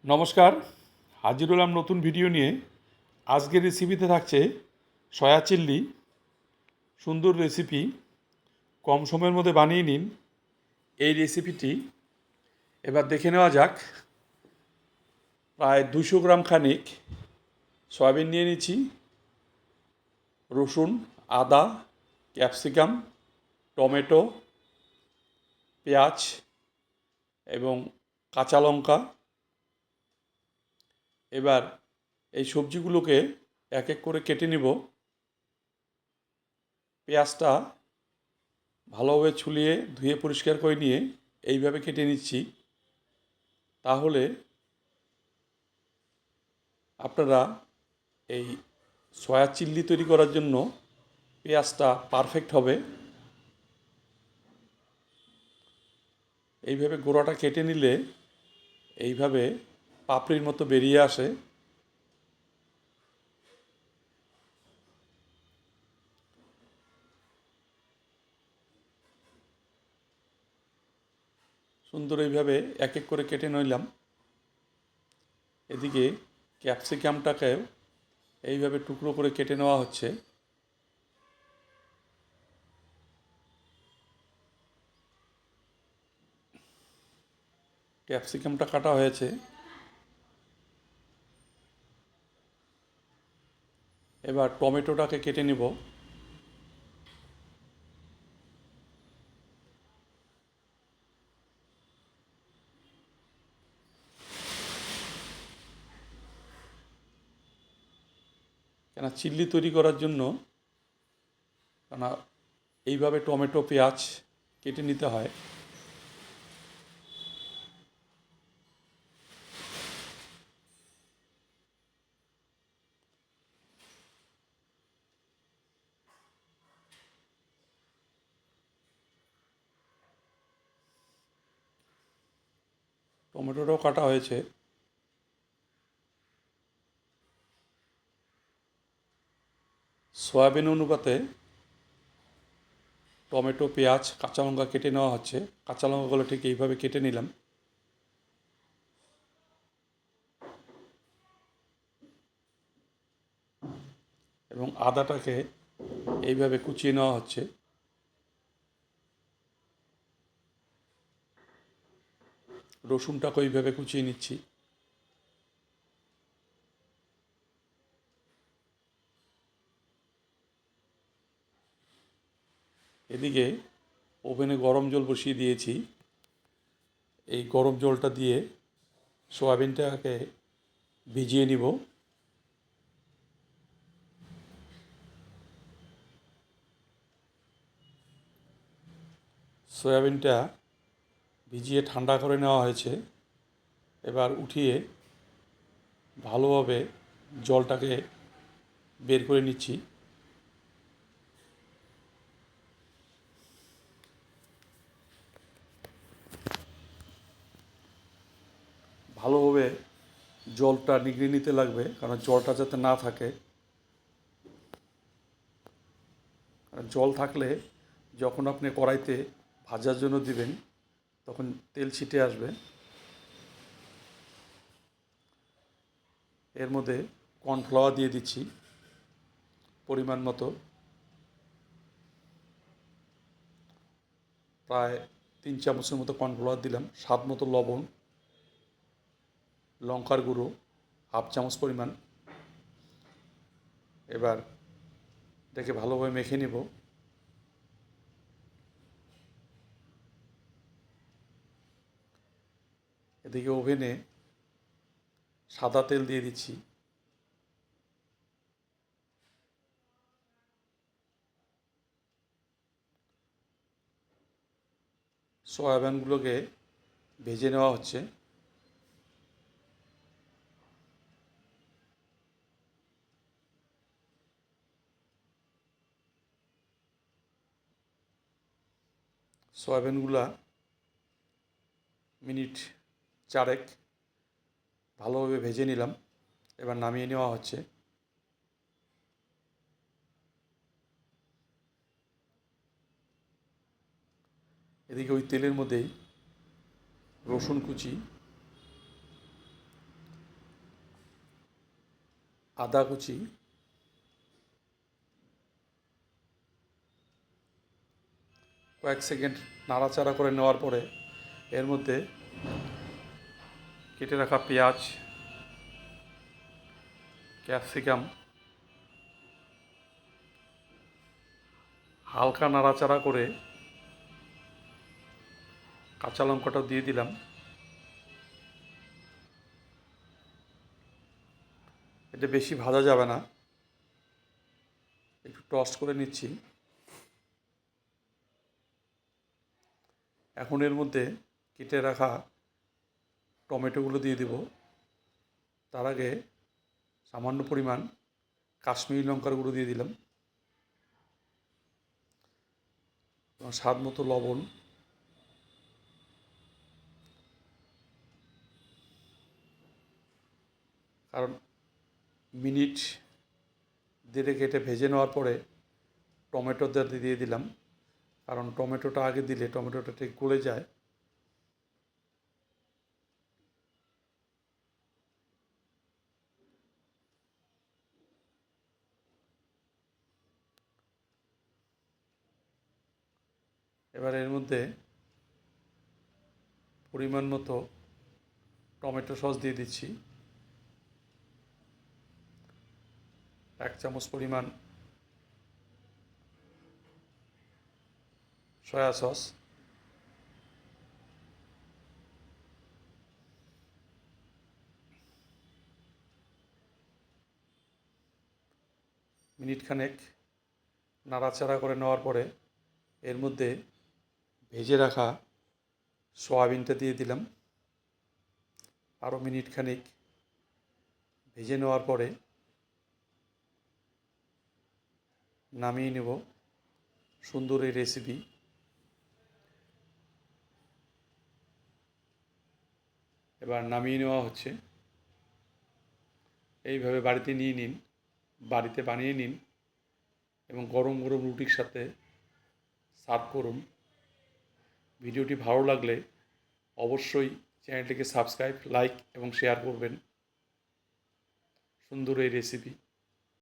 নমস্কার, হাজির হলাম নতুন ভিডিও নিয়ে। আজকের রেসিপিতে থাকছে সয়া চিল্লি। সুন্দর রেসিপি, কম সময়ের মধ্যে বানিয়ে নিন এই রেসিপিটি। এবার দেখে নেওয়া যাক। প্রায় 200 গ্রাম খানিক সয়াবিন নিয়ে নিচ্ছি, রসুন, আদা, ক্যাপসিকাম, টমেটো, পেঁয়াজ এবং কাঁচা লঙ্কা। এবার এই সবজিগুলোকে এক এক করে কেটে নিব। পেঁয়াজটা ভালোভাবে ছুলিয়ে ধুয়ে পরিষ্কার করে নিয়ে এইভাবে কেটে নিচ্ছি। তাহলে আপনারা এই সয়া চিল্লি তৈরি করার জন্য পেঁয়াজটা পারফেক্ট হবে। এইভাবে গোড়াটা কেটে নিলে এইভাবে পাপড়ির মতো বেরিয়ে আসে। সুন্দর এইভাবে এক এক করে কেটে নিলাম। এদিকে ক্যাপসিকামটাকেও এইভাবে টুকরো করে কেটে নেওয়া হচ্ছে। ক্যাপসিকামটা কাটা হয়েছে। এবার টমেটোটাকে কেটে নেব। কেন চিল্লি তৈরি করার জন্য কেন এইভাবে টমেটো পেঁয়াজ কেটে নিতে হয়। টমেটোটাও কাটা হয়েছে। সয়াবিন অনুপাতে টমেটো, পেঁয়াজ, কাঁচা লঙ্কা কেটে নেওয়া হচ্ছে। কাঁচা লঙ্কাগুলো ঠিক এইভাবে কেটে নিলাম। এবং আদাটাকে এইভাবে কুচিয়ে নেওয়া হচ্ছে। রসুনটাকে এইভাবে কুচিয়ে নিচ্ছি। এদিকে ওভেনে গরম জল বসিয়ে দিয়েছি। এই গরম জলটা দিয়ে সয়াবিনটাকে ভিজিয়ে নিব। সয়াবিনটা ভিজিয়ে ঠান্ডা করে নেওয়া হয়েছে। এবার উঠিয়ে ভালোভাবে জলটাকে বের করে নিচ্ছি। ভালোভাবে জলটা নিগড়ে নিতে লাগবে, কারণ জলটা যাতে না থাকে। জল থাকলে যখন আপনি কড়াইতে ভাজার জন্য দিবেন তখন তেল ছিটে আসবে। এর মধ্যে কর্নফ্লাওয়ার দিয়ে দিচ্ছি পরিমাণ মতো। প্রায় 3 চামচের মতো কর্নফ্লাওয়ার দিলাম। স্বাদ মতো লবণ, লঙ্কার গুঁড়ো 1/2 চামচ পরিমাণ। এবার এটাকে ভালোভাবে মেখে নেব। এদিকে ওভেনে সাদা তেল দিয়ে দিচ্ছি। সয়াবিনগুলোকে ভেজে নেওয়া হচ্ছে। সয়াবিনগুলা মিনিট 4 ভালোভাবে ভেজে নিলাম। এবার নামিয়ে নেওয়া হচ্ছে। এদিকে ওই তেলের মধ্যেই রসুন কুচি, আদা কুচি, কয়েক সেকেন্ড নাড়াচাড়া করে নেওয়ার পরে এর মধ্যে কেটে রাখা পেঁয়াজ, ক্যাপসিকাম হালকা নাড়াচাড়া করে কাঁচা লঙ্কাটাও দিয়ে দিলাম। এটা বেশি ভাজা যাবে না, একটু টস্ট করে নিচ্ছি। এখন এর মধ্যে কেটে রাখা টমেটোগুলো দিয়ে দেব। তার আগে সামান্য পরিমাণ কাশ্মীরি লঙ্কার গুঁড়ো দিয়ে দিলাম, স্বাদ মতো লবণ, কারণ মিনিট দেড়ে কেটে ভেজে নেওয়ার পরে টমেটো দিয়ে দিলাম, কারণ টমেটোটা আগে দিলে টমেটোটা ঠিক গলে যায়। এবার এর মধ্যে পরিমাণ মতো টমেটো সস দিয়ে দিচ্ছি, 1 চামচ পরিমাণ সয়া সস, মিনিট খানেক নাড়াচাড়া করে নেওয়ার পরে এর মধ্যে ভেজে রাখা সয়াবিনটা দিয়ে দিলাম। আরও মিনিট খানেক ভেজে নেওয়ার পরে নামিয়ে নেব। সুন্দর এই রেসিপি। এবার নামিয়ে নেওয়া হচ্ছে। এইভাবে বাড়িতে নিয়ে নিন, বাড়িতে বানিয়ে নিন এবং গরম গরম রুটির সাথে সার্ভ করুন। ভিডিওটি ভালো লাগলে অবশ্যই চ্যানেলটিকে সাবস্ক্রাইব, লাইক এবং শেয়ার করবেন। সুন্দর এই রেসিপি।